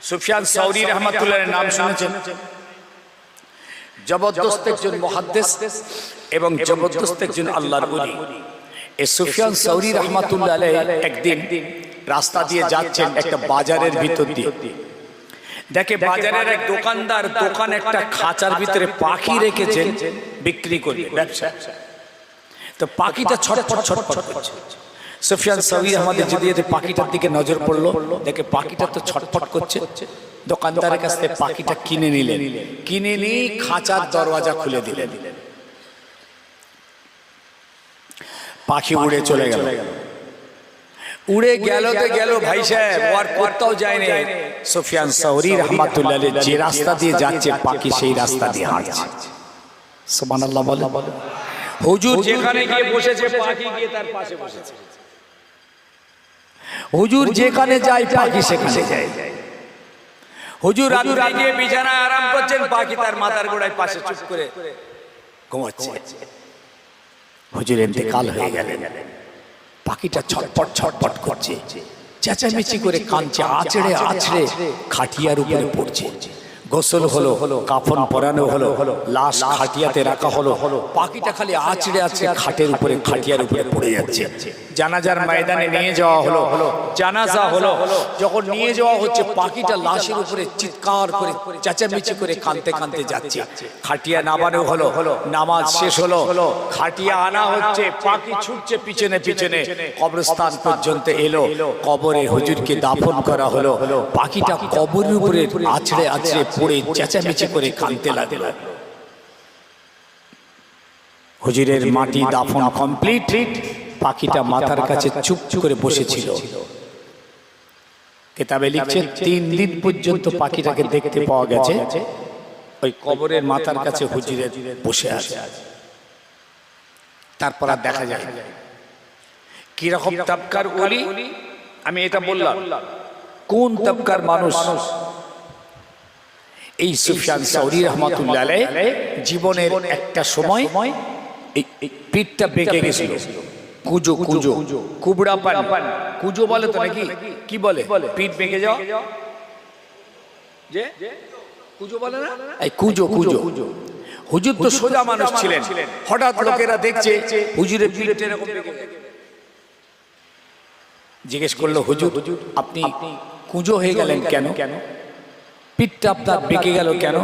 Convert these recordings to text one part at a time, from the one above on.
সুফিয়ান সাউরি রহমাতুল্লাহর নাম শুনেছেন? জবরদস্ত একজন মুহাদ্দিস এবং জবরদস্ত একজন আল্লাহর ওলি। এই সুফিয়ান সাউরি রহমাতুল্লাহ আলাইহি একদিন রাস্তা দিয়ে যাচ্ছেন একটা বাজারের ভিতর দিয়ে। দেখে বাজারের এক দোকানদার দোকানে একটা খাঁচার ভিতরে পাখি রেখেছেন বিক্রি করে ব্যবসা। তো পাখিটা ছটফট ছটফট করছে। সুফিয়ান সাউরি আমাদের যদি পাখিটার দিকে নজর পড়লো, দেখে পাখিটা তো ছটফট করছে। দোকানদারের কাছ থেকে পাখিটা কিনে নিলেন, কিনে নিয়ে খাঁচার দরওয়াজা খুলে দিলেন। পাখি উড়ে চলে গেল। উড়ে গেল তো গেল ভাই সাহেব, আর কোথাও যায়নি। সুফিয়ান সাউরি রাহমাতুল্লাহ আলাইহি যে রাস্তা দিয়ে যাচ্ছে পাখি সেই রাস্তা দিয়ে হাঁটছে। সুবহানাল্লাহ বলে। হুজুর যেখানে গিয়ে বসেছে পাখি গিয়ে তার পাশে বসেছে। হুজুর যেখানে যায় পাখি সেখানে যায়। হুজুর রাতে গিয়ে বিছানায় আরাম করছেন, পাখি তার মাথার গোড়ায় পাশে চুপ করে ঘুমাচ্ছে। হুজুর ইন্তেকাল হয়ে গেলেন। পাখিটা ছটফট ছটফট করছে, চেঁচামেচি করে কাঁদছে, আছড়ে আছড়ে খাটিয়ার উপরে পড়ছে। গোসল হলো, কাফন পরানো হলো, লাশ খাটিয়াতে রাখা হলো। পাখিটা খালি আছড়ে আছড়ে খাটের উপরে খাটিয়ার উপরে পড়ে যাচ্ছে। জানাজার ময়দানে নিয়ে যাওয়া হলো, জানাজা হলো। যখন নিয়ে যাওয়া হচ্ছে পাখিটা লাশের উপরে চিৎকার করে চেঁচামেচি করে কাঁদতে কাঁদতে যাচ্ছে। খাটিয়া নামানো হলো, নামাজ শেষ হলো, খাটিয়া আনা হচ্ছে, পাখি ছুটছে পিছনে পিছনে, কবরস্থান পর্যন্ত এলো। কবরে হুজুরকে দাফন করা হলো। পাখিটা কবরের উপরে আছড়ে আছড়ে পড়ে চেঁচামেচি করে কাঁদতে লাগলো। হুজুরের মাটি দাফন কমপ্লিট। পাখিটা মাথার কাছে চুপ করে বসেছিল। কিতাবে লিখছে 3 দিন পর্যন্ত পাখিটাকে দেখতে পাওয়া গেছে ওই কবরের মাথার কাছে হুজুরের বসে আছে। তারপর আর দেখা যায় কি রকম তাবকার ওলি। আমি এটা বললাম কোন তাবকার মানুষ। এই সুফিয়ান সাউরি রাহমাতুল্লাহ আলাইহি জীবনের একটা সময় এই পিঠটা বেঁকে গেছিল। কুজো কুজো কুবড়া পান কুজো বলে তো নাকি কি বলে, পিঠ বেঁকে যাও যে কুজো বলে না, এই কুজো কুজো। হুজুর তো সোজা মানুষ ছিলেন, হঠাৎ লোকেরা দেখছে হুজুরের পিঠটা এরকম বেঁকে গেছে। জিজ্ঞেস করলো, হুজুর আপনি কুজো হয়ে গেলেন কেন? পিঠটা আপনার বেঁকে গেল কেন?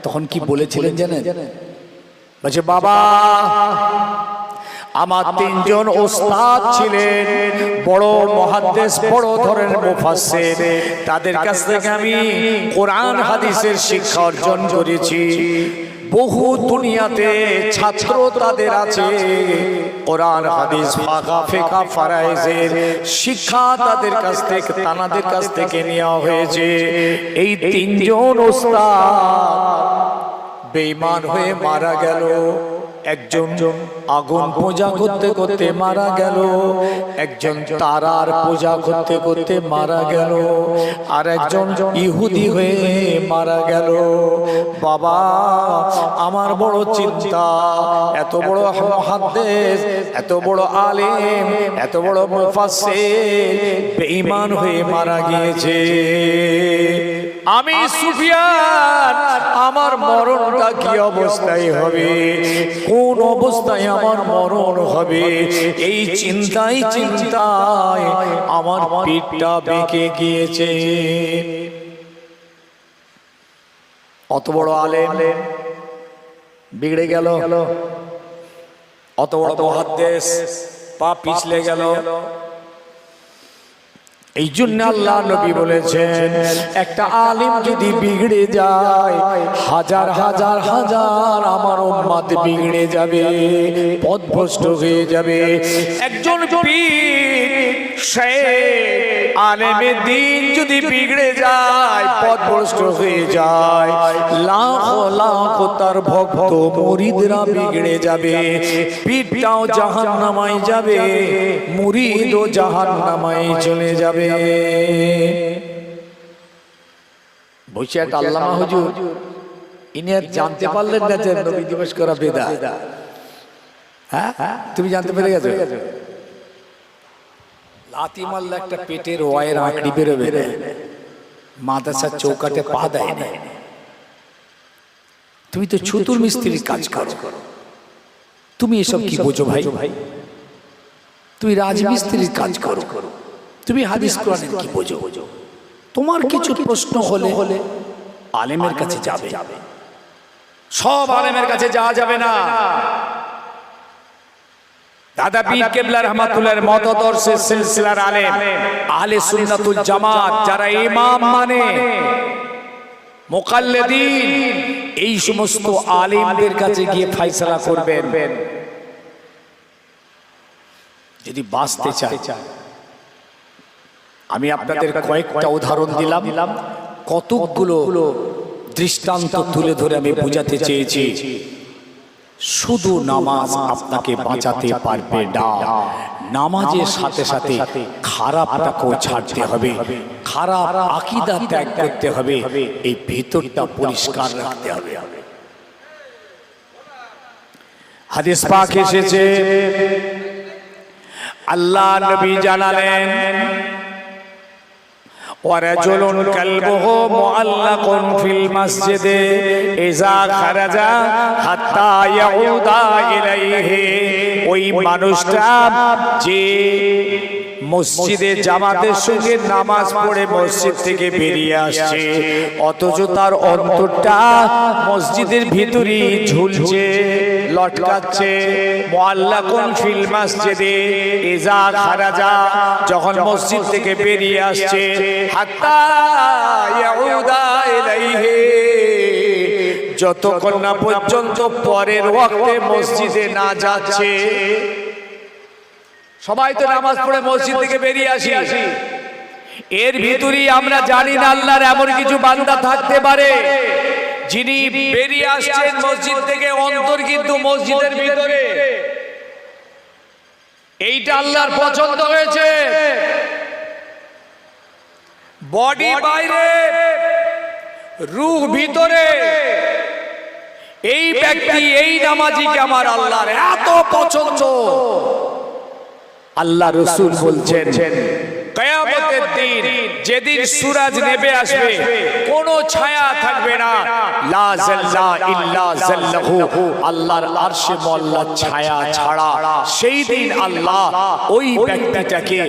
তখন কি বলেছিলেন জানেন? বলছে, বাবা আমার 3 জন ওস্তাদ ছিলেন, বড় মুহাদ্দিস, বড় ধরনের মুফাসসির। তাদের কাছ থেকে আমি কোরআন হাদিসের শিক্ষা অর্জন করেছি। বহু দুনিয়াতে ছাত্র তাদের আছে, কোরআন হাদিস ফিকহ ফারায়েজের শিক্ষা তাদের কাছ থেকে তানাদের কাছ থেকে নেওয়া হয়েছে। এই 3 জন ওস্তাদ বেঈমান হয়ে মারা গেল। একজন আগুন পূজা করতে করতে মারা গেল, একজন তারার পূজা করতে করতে মারা গেল, আর একজন ইহুদি হয়ে মারা গেল। বাবা আমার বড় চিন্তা, এত বড় মুহাদ্দিস, এত বড় আলেম, এত বড় মুফাসসির বেঈমান হয়ে মারা গিয়েছে। আমি সুফিয়ান, আমার মরণটা কি অবস্থায় হবে, কোন অবস্থায় আমার মরণ হবে, এই চিন্তায় চিন্তায় আমার পিঠটা বেঁকে গিয়েছে। অত বড় আলেম বিগড়ে গেল, অত বড় মুহাদ্দিস পা পিছলে গেল। এই জন্য আল্লাহ নবী বলেছেন, একটা আলিম যদি বিগড়ে যায়, হাজার হাজার হাজার আমার উম্মত বিগড়ে যাবে, পথভ্রষ্ট হয়ে যাবে। একজন পীর শেখ আলেমে দ্বীন যদি বিগড়ে যায়, পথভ্রষ্ট হয়ে যায়, লাখ লাখ তার ভক্ত মুরিদরা বিগড়ে যাবে, পীরটাও জাহান্নামায় যাবে, মুরিদও জাহান্নামায় চলে যাবে। বসে একটা আল্লামা হুজুর, ইনি আর জানতে পারলেন না যে নবী দিবস করা বিদআত। হ্যাঁ তুমি জানতে পেরে গেছো? লাথি মারলে একটা পেটের ওয়াইয়ের আঁকড়ি বেরোবে, মাদ্রাসার চৌকাটে পা দেয় না, তুমি তো চতুর মিস্ত্রির কাজ করো, তুমি এসব কি বোঝো ভাই? তুমি রাজমিস্ত্রির কাজ করো, তুমি হাদিস কোরআনের কি বোঝো? তোমার কিছু প্রশ্ন হলে আলেমের কাছে যাবে, সব আলেমের কাছে যাওয়া যাবে না। দাদা পীর কেবলা রহমাতুল্লাহর মতাদর্শের সিলসিলার আলেম আহলে সুন্নাতুল জামাত, যারা ইমাম মানে মুকাল্লিদিন, এই সমস্ত আলেমদের কাছে গিয়ে ফয়সালা করবেন। যদি বাঁচতে চায়, আমি আপনাদের কয়েকটা উদাহরণ দিলাম, কতগুলো দৃষ্টান্ত তুলে ধরে আমি বোঝাতে চেয়েছি। শুধু নামাজ আপনাকে বাঁচাতে পারবে না, নামাজের সাথে সাথে খারাপটাকেও ছাড়তে হবে, খারাপ আকীদা ত্যাগ করতে হবে, এই ভিতরটা পরিষ্কার রাখতে হবে। হাদিস পাক এসেছে, আল্লাহ নবী জানালেন, ওয়ারাজুলুন কালবুহু মুআল্লাকুন ফিল মসজিদে ইযা খারাজা হাত্তা ইয়াউদা ইলাইহি, ওই মানুষটা যে মসজিদে জামাতের সঙ্গে নামাজ পড়ে মসজিদ থেকে বেরিয়ে আসছে, অথচ তার অন্তরটা মসজিদের ভিতরে ঝুলছে, লটকাচ্ছে। মুআল্লাকুন ফিল মসজিদে ইযা খারাজা, যখন মসজিদ থেকে বেরিয়ে আসছে, হাত্তা ইয়াউদা ইলাইহি, যতক্ষণ না পর্যন্ত পরের ওয়াক্তে মসজিদে না যাচ্ছে। সবাই তো নামাজ পড়ে মসজিদ থেকে বেরিয়ে আসি, এর ভিতরেই আমরা জানি না আল্লাহর এমন কিছু বান্দা থাকতে পারে যিনি বেরিয়ে আসছেন মসজিদ থেকে, অন্তর কিন্তু মসজিদের ভিতরে। এইটা আল্লাহর পছন্দ হয়েছে, বডি বাইরে, রূহ ভিতরে। এই ব্যক্তি, এই নামাজিকে আমার আল্লাহর এত পছন্দ। আল্লাহ রাসূল বলছেন, কিয়ামতের দিন যেদিন সূরজ নেমে আসবে, কোনো ছায়া থাকবে না, লা যাল্লা ইল্লা যাল্লাহু, আল্লাহর আরশে মোল্লার ছায়া ছাড়া। সেই দিন আল্লাহ ওই ব্যক্তিটাকে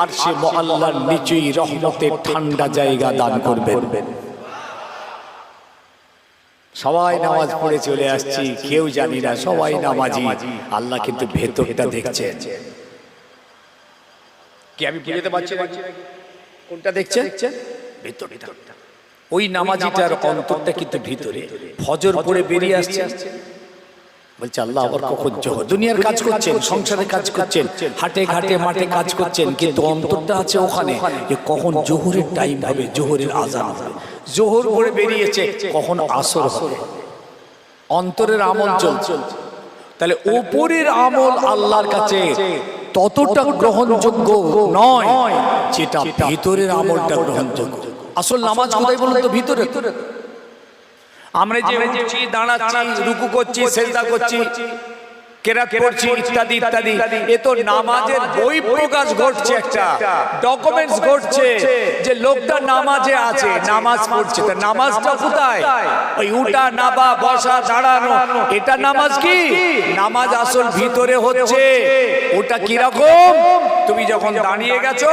আরশে মোল্লার নিচেই রহমতের ঠান্ডা জায়গা দান করবেন। সবাই নামাজ পড়ে চলে আসছি, কেউ জানি না সবাই নামাজি, আল্লাহ কিন্তু ভেতরটা দেখছেন। কি আমি বুঝতে পারছি না কোনটা দেখছেন? ভিতরটা। ওই নামাজিটার অন্তরটা কিন্তু ভিতরে। ফজর পড়ে বেরিয়ে আসছে, বলছে আল্লাহ আবার কখন জোহর। দুনিয়ার কাজ করছেন, সংসারে কাজ করছেন, হাটে ঘাটে মাঠে কাজ করছেন, কিন্তু অন্তরটা আছে ওখানে যে কখন জোহরের টাইম হবে, জোহরের আযান হবে। জোহর পড়ে বেরিয়েছে, কখন আসর হবে। অন্তরের আমল চলছে। তাহলে উপরের আমল আল্লাহর কাছে ততটা গ্রহণযোগ্য নয় যেটা ভিতরের আমলটা গ্রহণযোগ্য। আসল নামাজ কোথায় বলুন তো? ভিতরে। আমরা যে উঠছি, দাঁড়াচ্ছি, রুকু করছি, সেজদা করছি, কেরাত পড়ছি, ইত্যাদি ইত্যাদি, এ তো নামাজের বই প্রকাশ ঘটছে, একটা ডকুমেন্টস ঘটছে যে লোকটা নামাজে আছে, নামাজ পড়ছে। তা নামাজটা কোথায়? ওই উঠা, নাবা, বসা, দাঁড়ানো, এটা নামাজ কি? নামাজ আসল ভিতরে হচ্ছে। ওটা কিরকম? তুমি যখন দাঁড়িয়ে গেছো,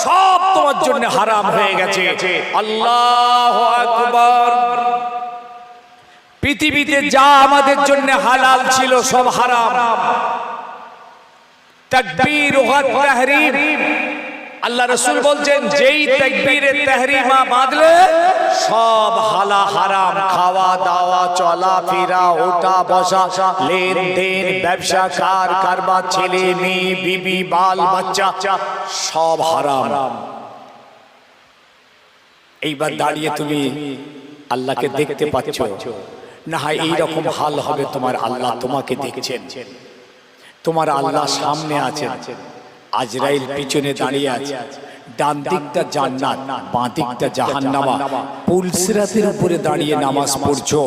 সব তোমার জন্য হারাম হয়ে গেছে। আল্লাহু আকবার। পৃথিবীতে যা আমাদের জন্য হালাল ছিল সব হারাম। তাকবীর ওয়া তাহরীম, আল্লাহ রাসূল বলছেন যেই তাকবীরে তাহরীমা বাঁধলে সব হারাম, খাওয়া দাওয়া, চলা ফেরা, ওঠা বসা, লেনদেন, ব্যবসা, কারবার, ছেলে মেয়ে, বিবি, বাল বাচ্চা, সব হারাম। এইবার দাঁড়িয়ে তুমি আল্লাহকে দেখতে পাচ্ছ না? হয় এইরকম হাল হবে তোমার, আল্লাহ তোমাকে দেখছেন, তোমার আল্লাহ সামনে আছেন, আজরাইল পিছনে দাঁড়িয়ে আছে, ডান দিকটা জান্নাত, বাঁ দিকটা জাহান্নামা, পুলসিরাতের উপরে দাঁড়িয়ে নামাজ পড়ছো,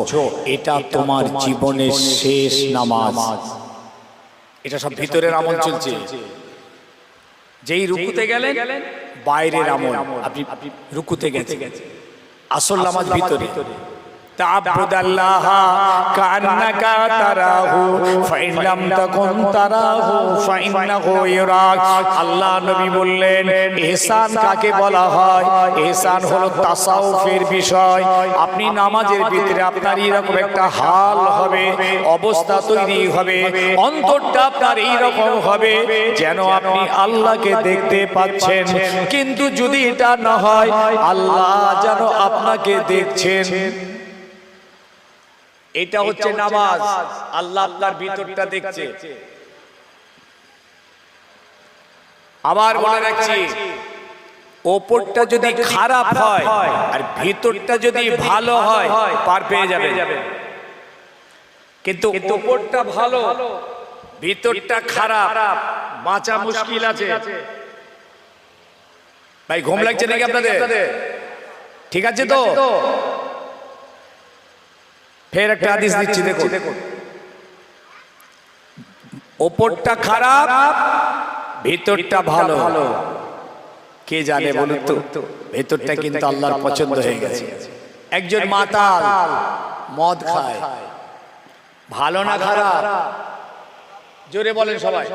এটা তোমার জীবনের শেষ নামাজ। এটা সব ভিতরের আমল চলছে। যেই রুকুতে গেলেন বাইরের আমল, আপনি রুকুতে গেছেন, আসল নামাজ ভিতরে। তা'বুদাল্লাহ কান্নাকা তারাহু ফাইন লাম তাকুন তারাহু ফাইন্নাহু ইয়ারাক। আল্লাহ নবী বললেন ইহসান কাকে বলা হয়? ইহসান হলো তাসাউফের বিষয়। আপনি নামাজের ভিতরে আপনার এরকম একটা হাল হবে, অবস্থা তৈরি হবে, অন্তরটা আপনার এইরকম হবে যেন আপনি আল্লাহকে দেখতে পাচ্ছেন। কিন্তু যদি এটা না হয় আল্লাহ যেন আপনাকে দেখছেন, এটা হচ্ছে নামাজ। আল্লাহ আপনার ভিতরটা দেখছে। আবার বলে রাখছি, ওপরটা যদি খারাপ হয় আর ভিতরটা যদি ভালো হয় পার পেয়ে যাবে। কিন্তু ওপরটা ভালো ভিতরটা খারাপ, বাঁচা মুশকিল আছে। ভাই ঘুম লাগছে নাকি আপনাদের? ঠিক আছে তো? ফের একটা হাদিস দিচ্ছি, দেখুন। ওপরটা খারাপ ভিতরটা ভালো, কে জানে বলুন তো? ভেতরটা কিন্তু আল্লাহর পছন্দ হয়ে গেছে। একজন মাতাল মদ খায়, ভালো না খারাপ? জোরে বলেন সবাই।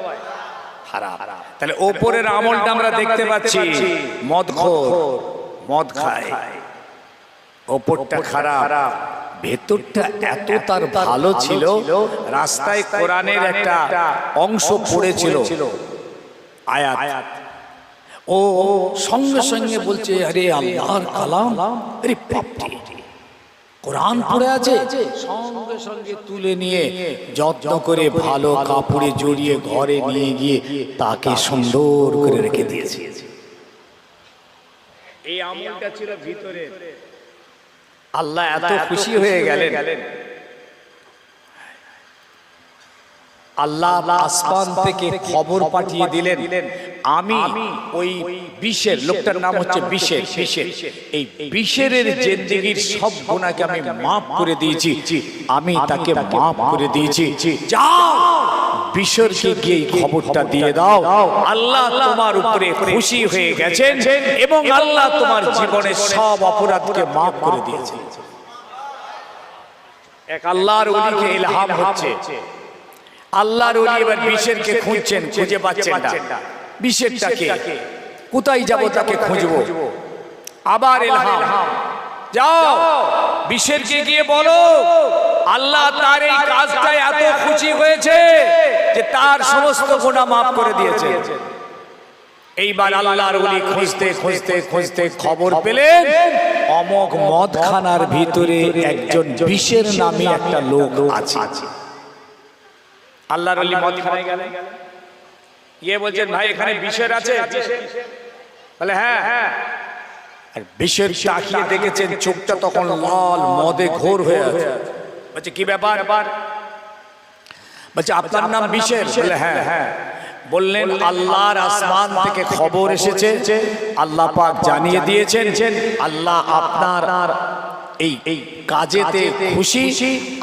খারাপ। তাহলে ওপরের আমলটা আমরা দেখতে পাচ্ছি, মদখোর মদ খায়, ওপরটা খারাপ, ভেতরটা এত তার ভালো ছিল। রাস্তায় কোরআনের একটা অংশ পড়েছিল, আয়াত, ও সঙ্গে সঙ্গে বলছে আরে আল্লাহর কালাম, আরে বাপরে কোরআন পড়ে আছে। সঙ্গে সঙ্গে তুলে নিয়ে যত্ন করে ভালো কাপড়ে জড়িয়ে ঘরে নিয়ে গিয়ে তাকে সুন্দর করে রেখে দিয়েছে। এই আমলটা ছিল ভিতরে। আল্লাহ এত খুশি হয়ে গেলেন, আল্লাহ আসমান থেকে খবর পাঠিয়ে দিলেন, আমি ওই বিশের লোকটার নাম হচ্ছে বিশের, এই বিশের জিন্দেগীর সব গুনাহকে আমি মাফ করে দিয়েছি, আমি তাকে মাফ করে দিয়েছি। যাও বিশরকে গিয়ে খবরটা দিয়ে দাও, আল্লাহ তোমার উপরে খুশি হয়ে গেছেন এবং আল্লাহ তোমার জীবনের সব অপরাধকে মাফ করে দিয়েছেন। এক আল্লাহর ওলিকে ইলহাম হচ্ছে, আল্লাহর ওলি এবার বিশেরকে খুঁজছেন, খুঁজে পাচ্ছেন না। বিশেরটাকে কোথায় যাব তাকে খুঁজবো? আবার ইলহাম, যাও বিশেরকে গিয়ে বলো আল্লাহ তার এই কাজটায় এত খুশি হয়েছে যে তার সমস্ত গুনাহ মাফ করে দিয়েছে। এইবার আল্লাহর ওলি খুঁজতে খুঁজতে খুঁজতে খবর পেলেন অমক মদখানার ভিতরে একজন বিশের নামে একটা লোক আছে। আল্লাহর ওলি মদখানায় গেলেন, গিয়ে বলছেন ভাই এখানে বিশের আছে? বলে হ্যাঁ। আর বিশের তাকিয়ে দেখেছেন চোখটা তখন লাল, মদে ঘোর হয়ে আছে। বলছে কি ব্যাপার? বলছে আপনার নাম বিশের? বলে হ্যাঁ। বললেন আল্লাহর আসমান থেকে খবর এসেছে, আল্লাহ পাক জানিয়ে দিয়েছেন আল্লাহ আপনার এই কাজেতে খুশি,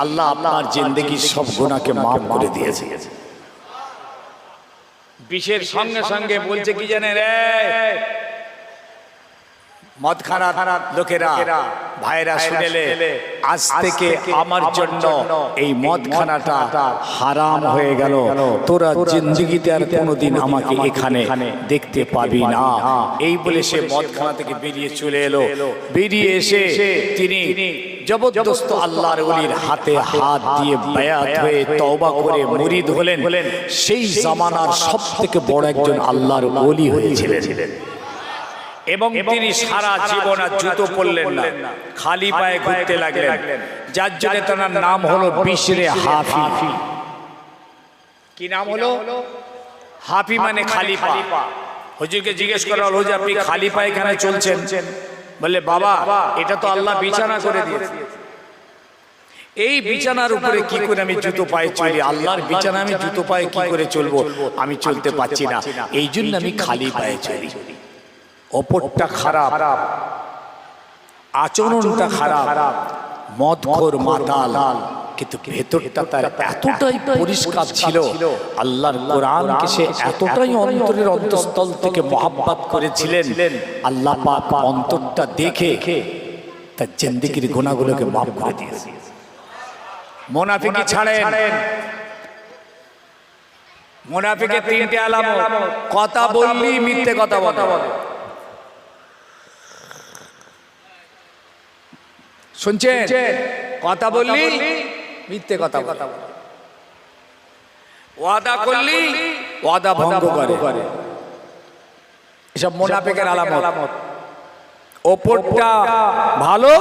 আল্লাহ আপনার জিন্দেগির সব গুনাহকে মাফ করে দিয়েছে। বিশের সঙ্গে সঙ্গে বলছে কি জানেন রে মদখানা লোকেরা, ভাইরা শুনেলে আজ থেকে আমার জন্য এই মদখানাটা হারাম হয়ে গেল, তোরা জিন্দেগিতে আর কোনোদিন আমাকে এখানে দেখতে পাবি না। এই বলে সে মদখানা থেকে বেরিয়ে চলে এলো। বেরিয়ে এসে তিনি জবরদস্ত আল্লাহর ওলির হাতে হাত দিয়ে বায়াত হয়ে তওবা করে মুরিদ হলেন। সেই জামানার সবথেকে বড় একজন আল্লাহর ওলি হয়েছিলেন এবং তিনি সারা জীবন আর জুতো পরলেন না, খালি পায়ে ঘুরতে লাগলেন, যার জন্য তার নাম হলো বিশরে হাফি। কি নাম হলো? হাফি মানে খালি পা। হুজুরকে জিজ্ঞেস করা হলো যে আপনি খালি পায়ে এখানে চলছেন? বললে বাবা এটা তো আল্লাহ বিছানা করে দিয়েছে, এই বিছানার উপরে কি করে আমি জুতো পায়ে চলি? আল্লাহর বিছানা আমি জুতো পায়ে কি করে চলবো? আমি চলতে পারছি না, এই জন্য আমি খালি পায়ে চলি। অপরটা খারাপ, আচরণটা খারাপ, মদখোর মাতাল, কিন্তু ভেতরটা তার এতটাই পরিষ্কার ছিল, আল্লাহর কোরআনকে সে এতটাই অন্তরের অন্তঃস্থল থেকে মহব্বত করেছিলেন, আল্লাহ পাক অন্তরটা দেখে তার জিন্দেগির গুনাহগুলোকে মাফ করে দিয়েছে। মুনাফিকি ছাড়েন, মুনাফিকের তিনটে আলামত, কথা বললি মিথ্যে কথা বলে। শুনছেন? কথা বললি মিথ্যে কথা বলে, ওয়াদা করলি ওয়াদা ভঙ্গ করে, এসব মুনাফিকের আলামত। ওপরটা ভালো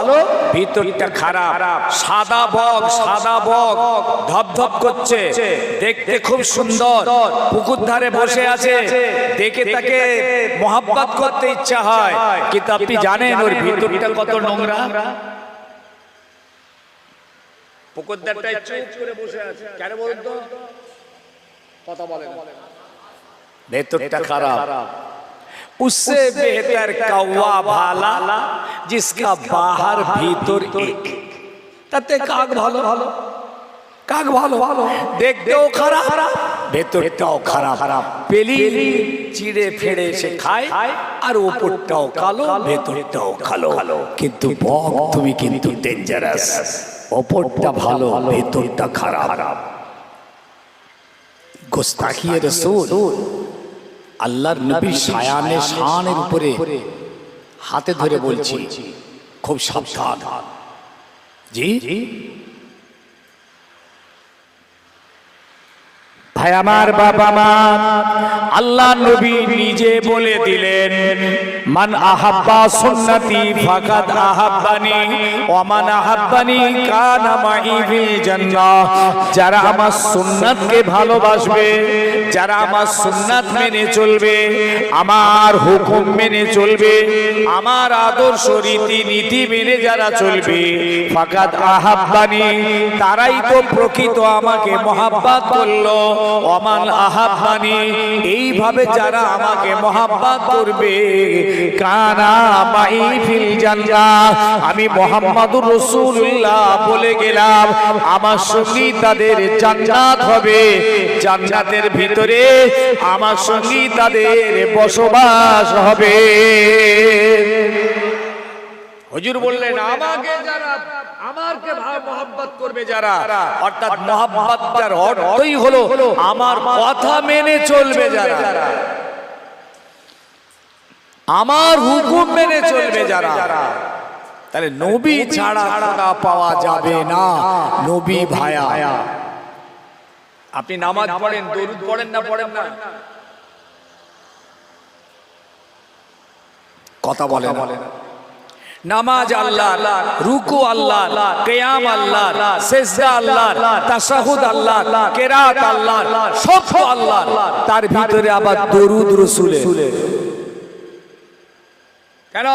ভিতরটা খারাপ, সাদা বগ ধপধপ করছে, দেখতে খুব সুন্দর, পুকুর ধারে বসে আছে, দেখে তাকে মহব্বত করতে ইচ্ছা হয়, কিন্তু আপনি জানেন ওর ভিতরটা কত নোংরা। পুকুর ধারটায় চুপ করে বসে আছে, কেন বলুন তো? কথা বলে না, ভেতরটা খারাপ। उससे बेहतर कौवा भाला जिसका बाहर भीतर एक। তাতে কাক ভালো, কাক ভালো, দেখতেও খারাপ ভেতরটাও খারাপ, পেলি চিড়ে ফেড়ে সে খায়, আর ওপরটাও কালো ভেতরটাও কালো। কিন্তু বক তুমি কিন্তু ডেঞ্জারাস, ওপরটা ভালো ভেতরটা খারাপ। গোস্তাখিয়ে রাসূল, আল্লাহর নবীর শায়ানে শানের উপরে হাতে ধরে বলছি, খুব সাবধান। জি ভাই আমার, বাবা মা, আল্লাহ নবী নিজে বলে দিলেন, মান আহাব্বা সুন্নতি ফাকাদ আহাব্বানি ওয়া মান আহাব্বানি কানা মাই ফিল জান্নাহ। যারা আমার সুন্নাতকে ভালোবাসবে, যারা আমার সুন্নাত মেনে চলবে, আমার হুকুম মেনে চলবে, আমার আদর্শ রীতি নীতি মেনে যারা চলবে, ফাকাদ আহাব্বানি, তারাই তো প্রকৃত আমাকে মহব্বত করলো। ওমান আহাব্বানি, এইভাবে যারা আমাকে মহব্বত করবে, কানা মাই ফিল জান্নাহ, আমি মুহাম্মাদুর রাসূলুল্লাহ বলে গেলাম, আমার সঙ্গী তাদের জান্নাত হবে, জান্নাতের ভিতরে আমার সঙ্গী তাদের বসবাস হবে। হুজুর বললেন, আমাকে যারা আমাকে মহব্বত করবে যারা, অর্থাৎ মহব্বতটার অর্থই হলো আমার কথা মেনে চলবে যারা, আমার হুকুম মেনে চলবে যারা। তাহলে নবী ছাড়া খোদা পাওয়া যাবে না। নবী ভায়া, আপনি নামাজ পড়েন, দরুদ পড়েন না পড়েন না? কথা বলে না। নামাজ আল্লাহ, রুকু আল্লাহ, কিয়াম আল্লাহ, সিজদা আল্লাহ, তাশাহুদ আল্লাহ, কিরাত আল্লাহ, সব আল্লাহ। তার ভিতরে আবার দরুদ রাসূলের। কেন?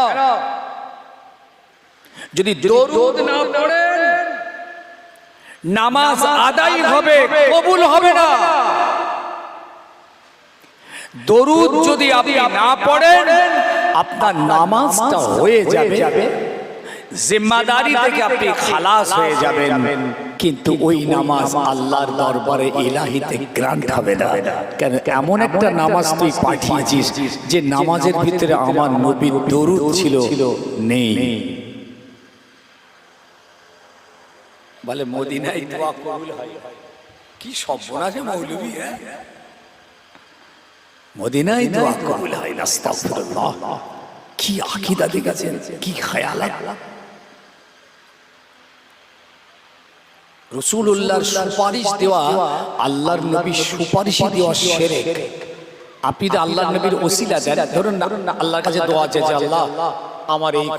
যদি দরুদ না পড়েন নামাজ আদায় হবে, কবুল হবে না। দরুদ যদি আপনি না পড়েন, আপনার নামাজটা হয়ে যাবে, জিম্মাদারি থেকে আপনি খালাস হয়ে যাবেন, কিন্তু ওই নামাজ আল্লাহর দরবারে ইলাহিতে গ্রান্ট হবে না। কেন? এমন একটা নামাজ তুই পাঠিয়েছিস যে নামাজের ভিতরে আমার নবীর দরুদ ছিল নেই। বলে মদিনায় দোয়া কবুল হয়, কি সর্বনাশ মৌলভী! মদিনায় দোয়া কবুল হয় না, আস্তাগফিরুল্লাহ। কি আকীদা দেখেছেন, কি খেয়ালাত! রাসূলুল্লাহর সুপারিশ দেওয়া, আল্লাহর নবীর সুপারিশ দেওয়া শিরক। আপনি তো আল্লাহর নবীর ওসিলা দেন, ধরুন না আল্লাহর কাছে দোয়া চেয়েছে, আল্লাহ আমার এই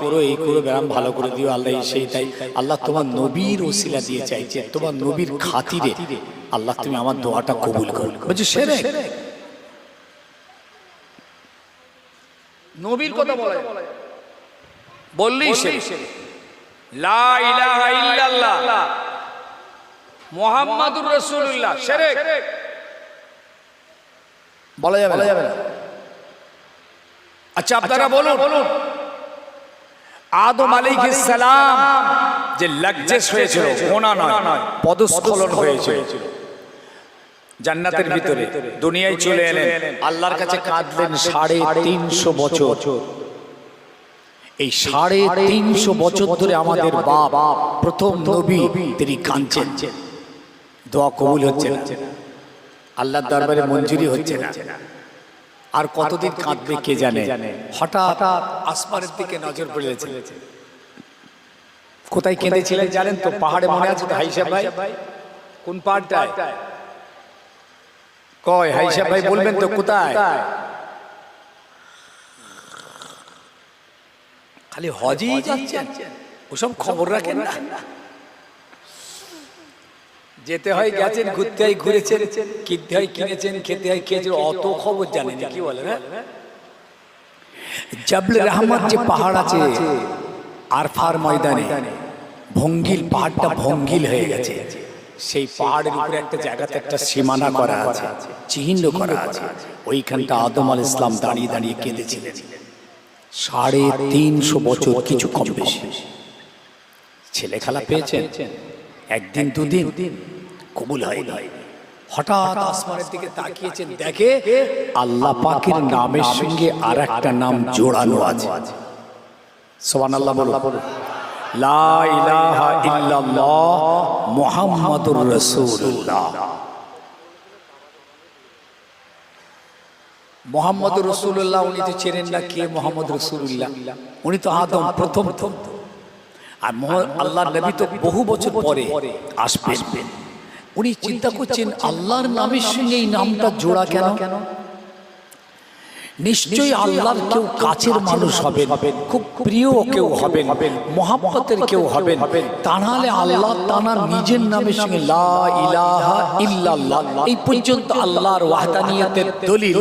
করো ব্যায়াম ভালো করে দিও, আল্লাহ সেইটাই। আল্লাহ তোমার নবীর ওসিলা দিয়ে চাইছে, তোমার নবীর খাতিরে আল্লাহ তুমি আমার দোয়াটা কবুল করো, বুঝছো? শিরক। নবীর কথা বলা বললেই লা ইলাহা ইল্লাল্লাহ মুহাম্মাদুর রাসূলুল্লাহ, শিরক বলা যাবে না। আচ্ছা আপনারা বলুন, আদম আলাইহিস সালাম যে লাক্সেস হয়েছিল গোনা নয়, পদস্খলন হয়েছিল জান্নাতের ভিতরে, দুনিয়ায় চলে এলেন, আল্লাহর কাছে কাঁদলেন 350 বছর। এই 350 বছর ধরে আমাদের বাপ প্রথম নবী তিনি কাঁদছেন, দোয়া কবুল হচ্ছে না, আল্লাহর দরবারে মঞ্জুরি হচ্ছে না। আর কতদিন কাঁদবে কে জানে। হঠাৎ আসমানের দিকে নজর পড়েছে। কোথায় কেঁদেছিলেন জানেন তো? পাহাড়ে, মনে আছে তো? হাইসাব ভাই কোন পাহাড়টায়? কয় হাইসাব ভাই বলবেন তো কোথায়? খালি হজেই যাচ্ছেন, ওসব খবর রাখেন না। যেতে হয় গেছেন, ঘুরতে হয় ঘুরেছেন, কিনতে হয় কিনেছেন, খেতে হয় খেয়েছেন, অত খবর জানেন কি বলে না? জাবলে রহমত যে পাহাড় আছে আরফার ময়দানে, ভঙ্গিল পাহাড়টা ভঙ্গিল হয়ে গেছে। সেই পাহাড়ের উপরে একটা জায়গাতে একটা সীমানা করা আছে, চিহ্ন করা আছে। ওইখানটা আদম আলাইহিস সালাম দাঁড়িয়ে দাঁড়িয়ে কেঁদেছিলেন 350 বছর, কিছু কম বেশি। ছেলে খেলা পেয়েছেন, একদিন দুদিন কবুল হয়নি। হঠাৎ আসমানের দিকে তাকিয়েছেন, দেখে আল্লাহ পাকের নামের সঙ্গে আর একটা নাম জোড়ানো আছে। সুবহানাল্লাহ বলো। লা ইলাহা ইল্লাল্লাহ মুহাম্মাদুর রাসূলুল্লাহ। মুহাম্মাদুর রাসূলুল্লাহ, উনি তো চেনেন না কে মুহাম্মদ রাসূলুল্লাহ? উনি তো আদম প্রথম। আর আল্লাহর নবী তো বহু বছর পরে আসবেন। উনি চিন্তা করছেন আল্লাহর নামের সঙ্গে এই নামটা জোড়া কেন? নিশ্চয়ই আল্লাহর কেউ কাছের মানুষ হবেন, খুব প্রিয় কেউ হবেন, মহব্বতের কেউ হবেন। তা নাহলে আল্লাহ তাআলা নিজের নামের সঙ্গে লা ইলাহা ইল্লাল্লাহ এই পর্যন্ত আল্লাহর ওয়াহদানিয়তের দলিল,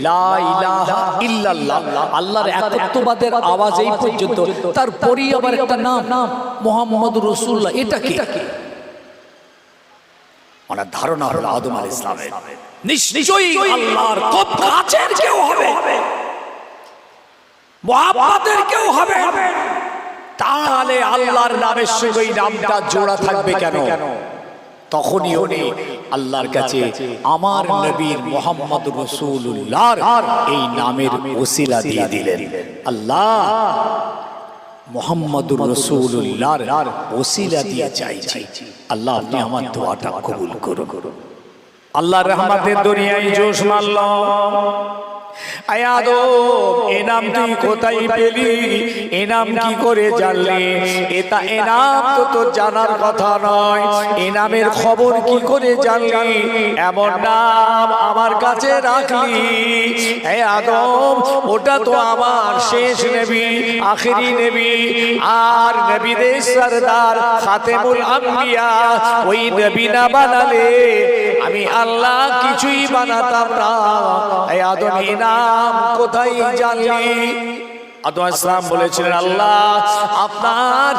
লা ইলাহা ইল্লাল্লাহ আল্লাহর একত্ববাদের আওয়াজ এই পর্যন্ত। তারপরেই আবার একটা নাম মুহাম্মদুর রাসূলুল্লাহ, এটা কি? ওনার ধারণা হলো আদম আলাইহিস সালামের নিশ্চয়ই আল্লাহর খুব কাছের কেউ হবে, মুহাব্বতের কেউ হবে। তাহলে আল্লাহর নামের সঙ্গে এই নামটা জোড়া থাকবে কেন? তখনই উনি আল্লাহর কাছে আমার নবীর মুহাম্মদুর রাসূলুল্লাহর এই নামের ওসিলা দিয়ে দিলেন। আল্লাহ মুহাম্মদুর রাসূলুল্লাহর ওসিলা দিয়ে চাইছি, আল্লাহ আপনি আমার দোয়াটা কবুল করুন। আল্লাহর রহমতের দুনিয়ায় জোশ মারল। আয় আদম, এ নাম তুই কোথায় পেলি? এ নাম কি করে জানলি? এটা এ নাম তো তোর জানার কথা নয়। এ নামের খবর কি করে জানলি? এমন নাম আমার কাছে রাখলি। হে আদম, ওটা তো আমার শেষ নবী, আখেরি নবী, আর নবীদের সরদার খাতেমুল আম্বিয়া। ওই নবী না বানালে আমি আল্লাহ কিছুই বানাতাম না। হে আদম, এই নাম কোথায় জানলি? আদম আলাইহিস সালাম বলেছিলেন, আল্লাহ আপনার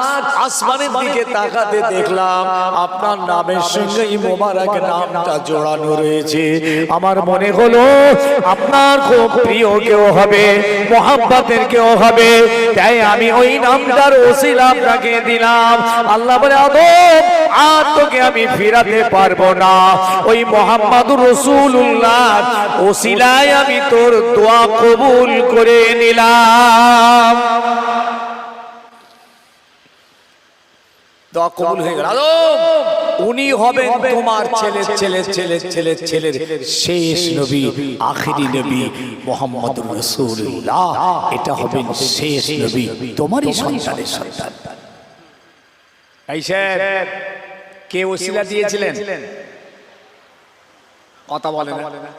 আসমানের দিকে তাকাতে দেখলাম আপনার নামের সঙ্গে এই মোবারক নামটা জোড়ানো রয়েছে। আমার মনে হলো আপনার খুব প্রিয় কেউ হবে, মুহাব্বতের কেউ হবে, তাই আমি ওই নামটার ওসিলা আপনাকে দিলাম। আল্লাহ বলে, আদম আর তোকে আমি ফিরাতে পারবো না। ওই মুহাম্মদুর রাসূলুল্লাহ ওসিলায় আমি তোর দোয়া কবুল করে নিলাম। দোয়া কবুল হয়ে গেল। উনি হবেন তোমার ছেলের ছেলের ছেলের ছেলের ছেলের শেষ নবী, আখেরি নবী মুহাম্মদুর রাসূলুল্লাহ। এটা হবেন শেষ নবী, তোমারই সন্তানের সন্তান। এই স্যার, কে ওসিলা দিয়েছিলেন? কথা বলেন না।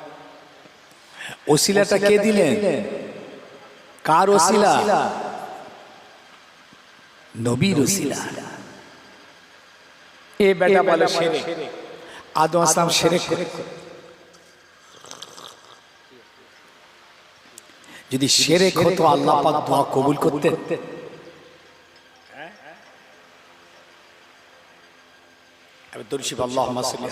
ওসিলাটা কে দিলেন? কার ওসিলা? নবীর ওসিলা। এ বেটা বলে শিরক। আদম আলাইহিস সালাম শিরক করে। যদি শিরক হতো আল্লাহ পাক দোয়া কবুল করতেন? এবার দরুদ আল্লাহুম্মা সাল্লি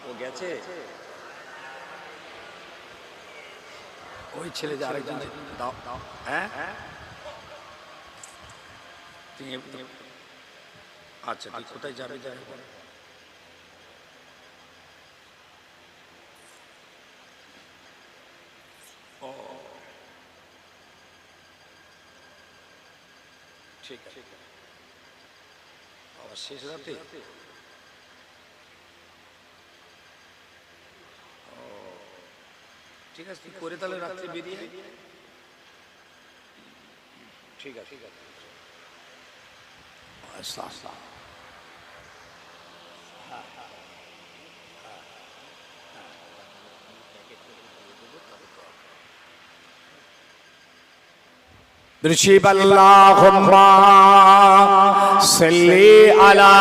ও গেছে। ওই ছেলে যে আরেকজন দাও দাও, হ্যাঁ আচ্ছা ঠিক, কোথায় যাবে যাবে ও ঠিক আছে, আবার শেষ রাতে ঠিক আছে, করে তাহলে রাত্রে বেরিয়ে ঠিক আছে ঠিক আছে। نشيب اللهم صل على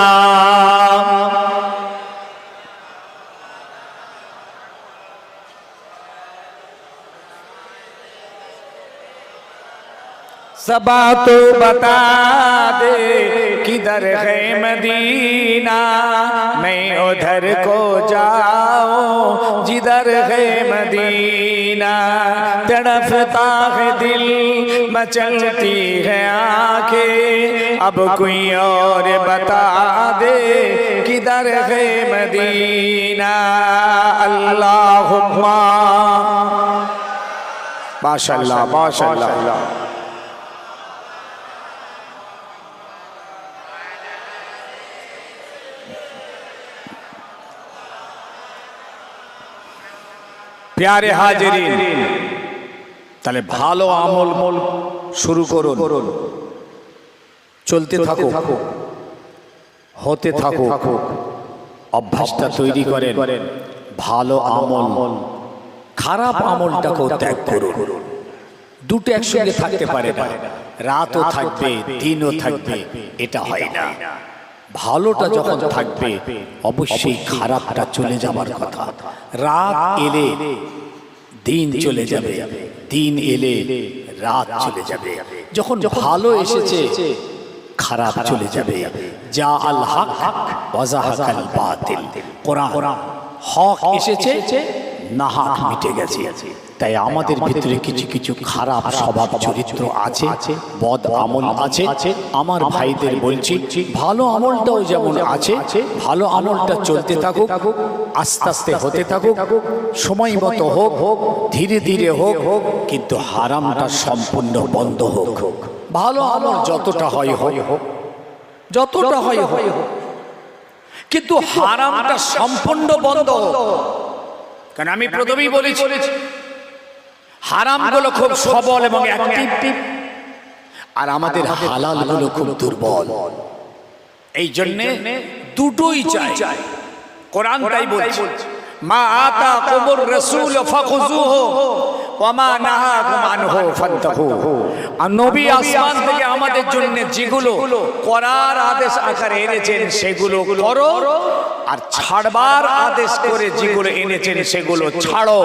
सबा तो बता दे किधर है मदीना, मैं उधर को जाऊं जिधर है मदीना। तड़पता है दिल मचलती है आंखें, अब कोई और बता दे किधर है मदीना। अल्लाहुम्मा माशाअल्लाह माशाअल्लाह। प्यारे हाजिरीन, তাহলে ভালো আমল শুরু করুন, চলতে থাকো, হতে থাকো, অভ্যাসটা তৈরি করেন। ভালো আমল, খারাপ আমলটাকেও ত্যাগ করুন। দুটো একসঙ্গে থাকতে পারে না, রাতও থাকবে দিনও থাকবে, এটা হয় না। ভালোটা যখন থাকবে অবশ্যই খারাপটা চলে যাবার কথা। রাত এলে দিন চলে যাবে, দিন এলে রাত চলে যাবে। যখন ভালো এসেছে খারাপ চলে যাবে। যা আল হক ওয়া যাহাকাল বাতিল, কোরআন হক এসেছে, নাহক মিটে গেছে। তাই আমাদের ভিতরে কিছু কিছু খারাপ স্বভাব চরিত্র আছে, বদ আমল আছে। আমার ভাইদের বলছি ভালো আমলটাও যেমন আছে, ভালো আমলটা চলতে থাকুক, আস্তে আস্তে হতে থাকুক, সময় মতো হোক, ধীরে ধীরে হোক, কিন্তু হারামটা সম্পূর্ণ বন্ধ হোক। ভালো আমল যতটা হয় হোক, যতটা হয় হোক, কিন্তু হারামটা সম্পূর্ণ বন্ধ হোক। কারণ আমি প্রথমেই বলেছি হারামগুলো খুব সবল এবং অ্যাক্টিভ, আর আমাদের হালালগুলো খুব দুর্বল। এই জন্য দুটোই চাই। কোরআন তাই বলছে, মা আতাকুমুর রাসূল ফাখুযুহু ওয়া মা নাহাকুম আনহু ফান্তাহু। আর নবী আসমান থেকে আমাদের জন্য যেগুলো করার আদেশ আকারে এনেছেন সেগুলো করো, আর ছাড়বার আদেশ করে যেগুলো এনেছেন সেগুলো ছাড়ো।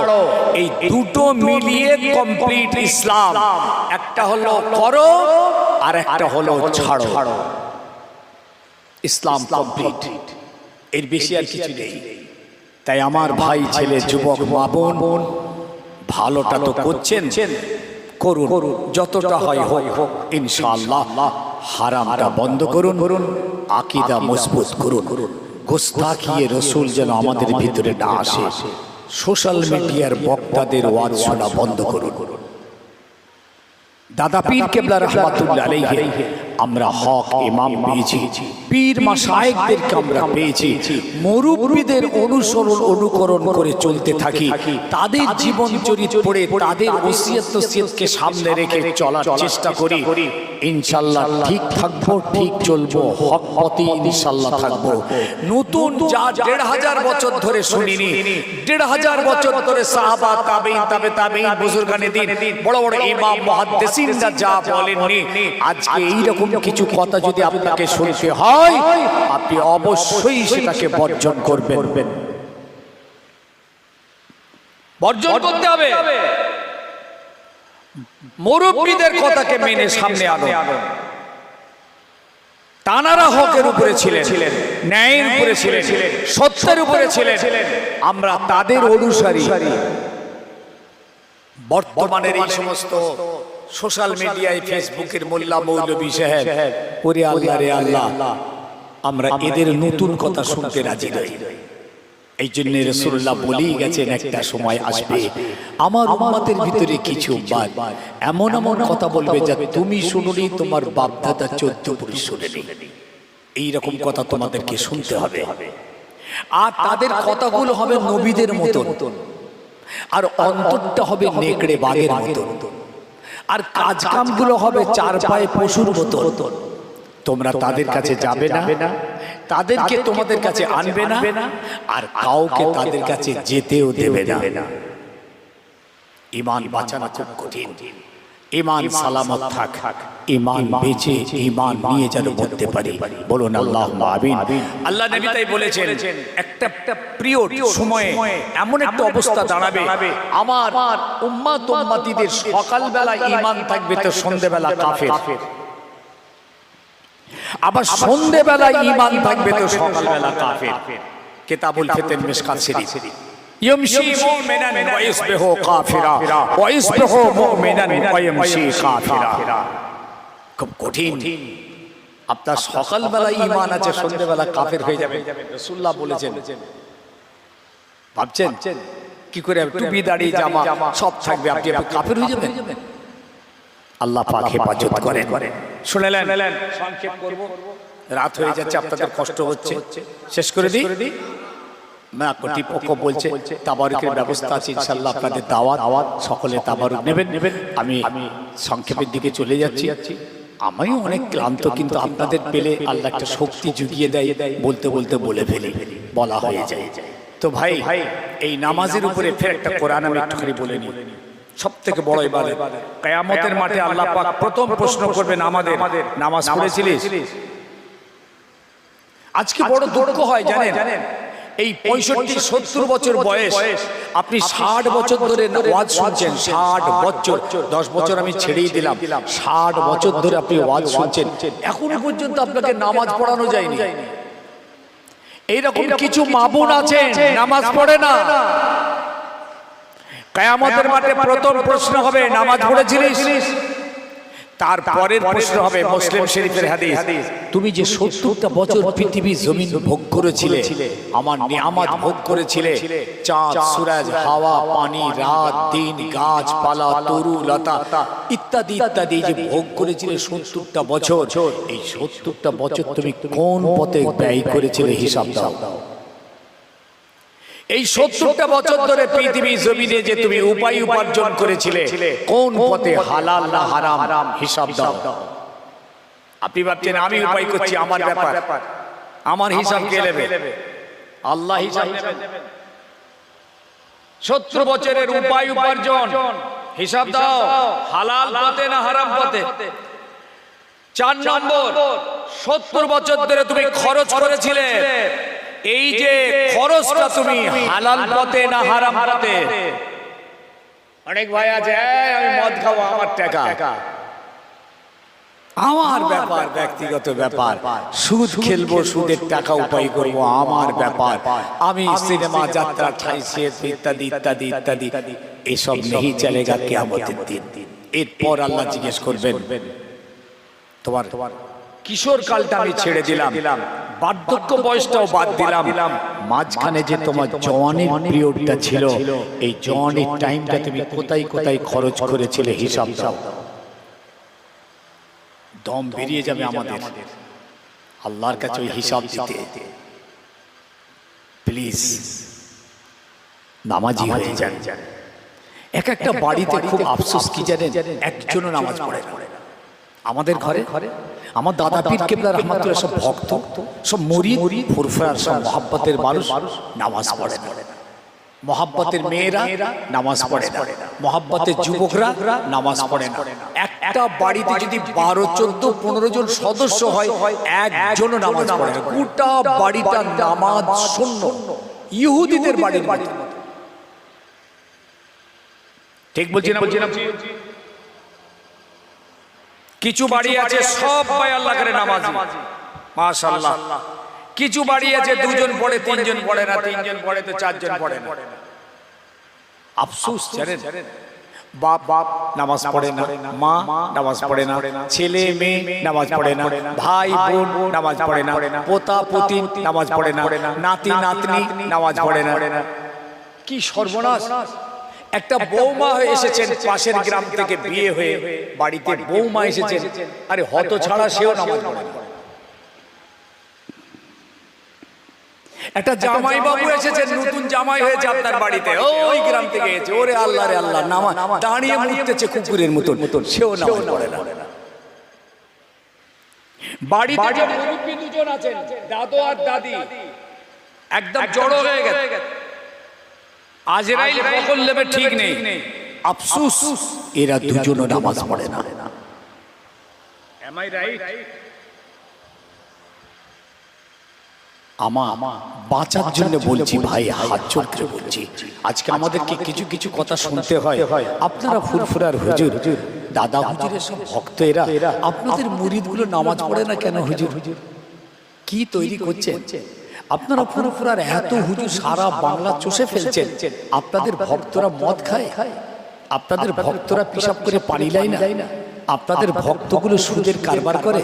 এই দুটো মিলিয়ে কমপ্লিট ইসলাম। একটা হলো করো আর একটা হলো ছাড়ো। ইসলাম কমপ্লিট, এর বেশি আর কিছু নেই। তাই আমার ভাই, ছেলে, যুবক, মা বোন, ভালোটা তো করছেন, করুন, যতটা হয় হোক ইনশাআল্লাহ। হারামটা বন্ধ করুন, আকীদা মজবুত করুন। গোস্তাখিয়ে রসুল যেন আমাদের ভিতরে না আসে। সোশ্যাল মিডিয়ার বক্তাদের ওয়াজ শোনা বন্ধ করুন। দাদা পীর কেবলা রাহমাতুল্লাহ আলাইহি আমরা হক ইমাম পেয়েছি, পীর মাশায়েখদেরকে আমরা পেয়েছি। মুরব্বিদের অনুকরণ করে চলতে থাকি, তাদের জীবন চরিত্র পড়ে তাদের ওসিয়ত নসিহতকে সামনে রেখে চলার চেষ্টা করি। ইনশাআল্লাহ ঠিক থাকবো, ঠিক চলবো, হক পথে ইনশাআল্লাহ থাকবো। নতুন যা ১৫০০ বছর ধরে শুনিনি, ১৫০০ বছর ধরে সাহাবা, তাবেঈন, তাবে তাবেঈন, বুজুর্গানে দ্বীন, বড় বড় ইমাম মুহাদ্দিসিনরা যা বলেননি, আজকে এইরকম কিছু কথা যদি আপনাকে শুনতে হয়, আপনি অবশ্যই সেটাকে বর্জন করবেন, বর্জন করতে হবে। মুরব্বিদের কথাকে মেনে সামনে আনো। তানারা হকের উপরে ছিলেন, ন্যায়ের উপরে ছিলেন, সত্যের উপরে ছিলেন। আমরা তাদের অনুসারী। বর্তমানের এই সমস্ত সোশ্যাল মিডিয়ায় ফেসবুকের মোল্লা মৌলবী সাহেব, ওরে আল্লাহ রে আল্লাহ, আমরা এদের নতুন কথা শুনতে রাজি নই। এই জন্য রাসূলুল্লাহ বলেই গেছেন একটা সময় আসবে আমার উম্মতের ভিতরে কিছু বাদ এমন এমন কথা বলবে যা তুমি শুনোনি, তোমার বাপ দাদা 14 পুরুষ শুনেনি। এইরকম কথা তোমাদেরকে শুনতে হবে। আর তাদের কথাগুলো হবে নবীদের মতন, আর অন্তরটা হবে নেকড়ে বাঘের মতন, আর কাজ কামগুলো হবে চার পায়ে পশুর মতন। তোমরা তাদের কাছে যাবে না, তাদেরকে তোমাদের কাছে আনবে না, আর কাউকে তাদের কাছে যেতেও দেবে না। ঈমান বাঁচানো খুব কঠিন। ঈমান সালামত থাক, ঈমান বেঁচে ঈমান নিয়ে যেন বলতে পারি। বলুন আল্লাহুম্মা আমিন। আল্লাহ নবী তাই বলেছেন, একটা পিরিয়ড সময়ে এমন একটা অবস্থা দাঁড়াবে, আমার উম্মত উম্মতিদের সকালবেলা ঈমান থাকবে তো সন্ধ্যেবেলা কাফের, আবার সন্ধ্যেবেলা ঈমান থাকবে তো সকালবেলা কাফের। কিতাবুল ফিতন মিশকাত শরীফ, يمشي مؤمنا ويصبح كافرا ويصبح مؤمنا ويمشي كافرا। খুব কঠিন। আপনার সকালবেলা ঈমান আছে, সন্ধ্যেবেলা কাফের হয়ে যাবে। রাসূলুল্লাহ বলেছেন, ভাবছেন কি করে টুপি দাড়ি জামা সব থাকবে, আপনি কাফের হয়ে যাবেন? আল্লাহ পাক হেফাজত করেন। শুনলেন, সংক্ষেপ করব, রাত হয়ে যাচ্ছে, আপনাদের কষ্ট হচ্ছে, শেষ করে দিই। কর্তৃপক্ষ বলছে তাবারুকের ব্যবস্থা আছে ইনশাআল্লাহ, আপনাদের দাওয়াত, সকলে তাবারুক নেবেন। আমি সংক্ষেপের দিকে চলে যাচ্ছি। আমিও অনেক ক্লান্ত, কিন্তু আপনাদের পেলে আল্লাহ একটা শক্তি জুগিয়ে দেয়, বলতে বলতে বলে ফেলি, বলা হয়ে যায়। তো ভাই, এই নামাজের উপরে ফের একটা কোরআন আমি একটুখানি বলে নিই। সব থেকে বড় ইবাদত, কিয়ামতের মাঠে আল্লাহ পাক প্রথম প্রশ্ন করবেন আমাদের, নামাজ পড়েছিলিস? আজকে বড় দুঃখ হয় জানেন, এই 65-70 বছর বয়স, আপনি 60 বছর ধরে ওয়াজ শুনছেন, 60 বছর, 10 বছর আমি ছেড়েই দিলাম, 60 বছর ধরে আপনি ওয়াজ শুনছেন, এখনো পর্যন্ত আপনাকে নামাজ পড়ানো যায়নি। এইরকম কিছু মা বোন আছে নামাজ পড়ে না। কিয়ামতের মাঠে প্রথম প্রশ্ন হবে, নামাজ পড়েছিলিস? তারপরের প্রশ্ন হবে, মুসলিম শরীফের হাদিস, তুমি যে 70টা বছর পৃথিবী জমিন ভোগ করেছিলে, আমার নিয়ামত ভোগ করেছিলে, চাঁদ সূরজ হাওয়া পানি রাত দিন গাছপালা তরু লতা ইত্যাদি ইত্যাদি যে ভোগ করেছিলে 70টা বছর, এই 70টা বছর তুমি কোন পথে ব্যয় করেছিলে হিসাব দাও। এই 70টা বছর ধরে পৃথিবী জমিনে যে তুমি উপার্জন করেছিলে, কোন পথে, হালাল না হারাম, হিসাব দাও। আপনি ভাবছেন আমি উপায় করছি, আমার ব্যাপার, আমার হিসাব কে নেবে? আল্লাহ হিসাব নেবেন। 70 বছরের উপার্জন হিসাব দাও, হালাল পথে না হারাম পথে। 4 নম্বর, 70 বছর ধরে তুমি খরচ করেছিলে, এই যে খরচটা তুমি হালাল পথে না হারাম পথে? অনেক ভাই আছে, আমি মদ খাবো, আমার টাকা, আমার ব্যাপার, ব্যক্তিগত ব্যাপার, সুদ খেলবো, সুদের টাকা উপায় করবো, আমার ব্যাপার, আমি সিনেমা যাত্রা ঠাইছে ইত্যাদি ইত্যাদি ইত্যাদি, এসব নেই চলেগা কিয়ামতের দিন। এরপর আল্লাহ জিজ্ঞেস করবেন, তোমার কিশোর কালটা আমি ছেড়ে দিলাম, বার্ধক্য বয়সটাও বাদ দিলাম, মাঝখানে যে তোমার জওয়ানির পিরিয়ডটা ছিল, এই জওয়ানির টাইমটা তুমি কোথায় কোথায় খরচ করেছিলে হিসাব দাও। দম বেরিয়ে যাবে আমাদের আল্লাহর কাছে ওই হিসাব দিতে। প্লিজ নামাজি হয়ে যান। এক একটা বাড়িতে খুব আফসোস কি জানেন, একজনও নামাজ পড়ে না। আমাদের ঘরে আমার দাদা পীর কেবলা রহমাতুল্লাহ সব ভক্ত, সব মুরিদ ফুরফুরার, সব মহাব্বতের মানুষ, নামাজ পড়ে না। মহাব্বতের মেয়েরা নামাজ পড়ে না, মহাব্বতের যুবকরা নামাজ পড়ে না। একটা বাড়িতে যদি 12, 14, 15 জন সদস্য হয়, একজনও নামাজ পড়ে না। গোটা বাড়িটা নামাজ শূন্য, ইহুদিদের বাড়ির মতো। ঠিক বলছি না? কিছু বাড়ি আছে সবাই আল্লাহ করে নামাজি, মাশাআল্লাহ। কিছু বাড়ি আছে 2 জন পড়ে, 3 জন পড়ে না, 3 জন পড়ে তো 4 জন পড়ে না। আফসোস জানেন, বাপ বাপ নামাজ পড়ে না, মা নামাজ পড়ে না, ছেলে মেয়ে নামাজ পড়ে না, ভাই বোন নামাজ পড়ে না, পোতা পুতি নামাজ পড়ে না, নাতি নাতনি নামাজ পড়ে না। কি সর্বনাশ! একটা বৌমা হয়ে এসেছেন পাশের গ্রাম থেকে বিয়ে হয়ে, বাড়িতে বৌমা এসেছেন, আরে হত ছাড়া সেও নামাজ পড়ে না। একটা জামাই বাবু এসেছেন, নতুন জামাই হয়েছে আপনার বাড়িতে, ওই গ্রাম থেকে এসেছে, ওরে আল্লাহ রে আল্লাহ, নামাজ দাঁড়িয়ে মুততেছে কুকুরের মতন, সেও নামাজ পড়ে না। বাড়িতে যে মুরব্বি দুজন আছেন, দাদু আর দাদি, একদম জড়ো হয়ে গেছে, আজরাইল কখন নেবে ঠিক নেই। আফসোস, এরা দুজনও নামাজ পড়ে না। Am I right? আমা বাঁচার জন্য বলছি ভাই, হাত জোড় করে বলছি, আজকে আমাদেরকে কিছু কিছু কথা শুনতে হয়। আপনারা ফুরফুরার হুজুর, দাদা হুজুরের সব ভক্ত এরা, আপনাদের মুরিদগুলো নামাজ পড়ে না কেন হুজুর? কি তৈরি করছেন আপনারা? ফুরফুরার এত হুজুর সারা বাংলা চষে ফেলছেন, আপনাদের ভক্তরা মদ খায়, আপনাদের ভক্তরা পিশাব করে পানি লাই না, আপনাদের ভক্তগুলো সুদের কারবার করে।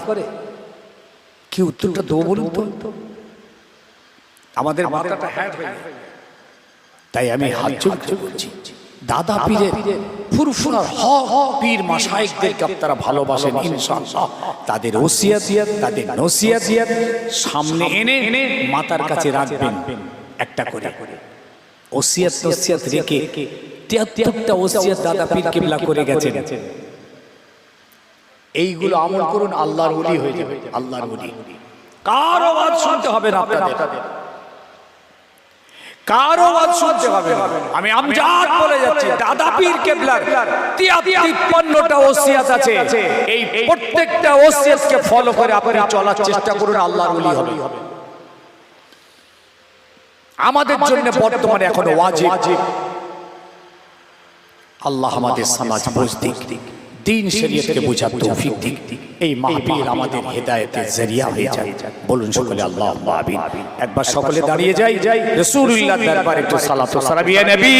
কি উত্তরটা দেবো বলুন তো? আমাদের মাথাটা হ্যাট হয়ে যায়। তাই আমি হাত জোড় করে বলছি, দাদা পীরের ফুরফুরার হক পীর মাশায়েখদেরকে আপনারা ভালোবাসেন, ইনশাআল্লাহ তাদের ওসিয়ত, তাদের নসিহত সামনে এনে মাতার কাছে রাখবেন একটা করে। ওসিয়ত নসিহত রেখে ৭৩টা ওসিয়ত দাদা পীর কিবলা করে গেছেন। এইগুলো আমল করুন, আল্লাহর ওলি হয়ে যাবে, আল্লাহর ওলি। কারো ওয়াজ শুনতে হবে না আপনাদের, কারো ওয়াজ শুনতে হবে না। আমি আমজাদ বলে যাচ্ছি, দাদা পীর কিবলার ৫৩টা ওসিয়ত আছে, এই প্রত্যেকটা ওসিয়তকে ফলো করে আপনি চলার চেষ্টা করুন, আল্লাহর ওলি হবে। আমাদের জন্য বর্তমানে এখন ওয়াজিব, আল্লাহ আমাদের সমাজ বুঝতে, দ্বীন শরীয়তকে বোঝার তৌফিক দিক, এই মাহফিল আমাদের হেদায়েতের জরিয়া হয়ে যায়। বলুন সকলে আল্লাহুম্মা আমিন। একবার সকলে দাঁড়িয়ে যাই, রাসূলুল্লাহর দরবারে একটু সালাত ও সালাম ইয়া নবী।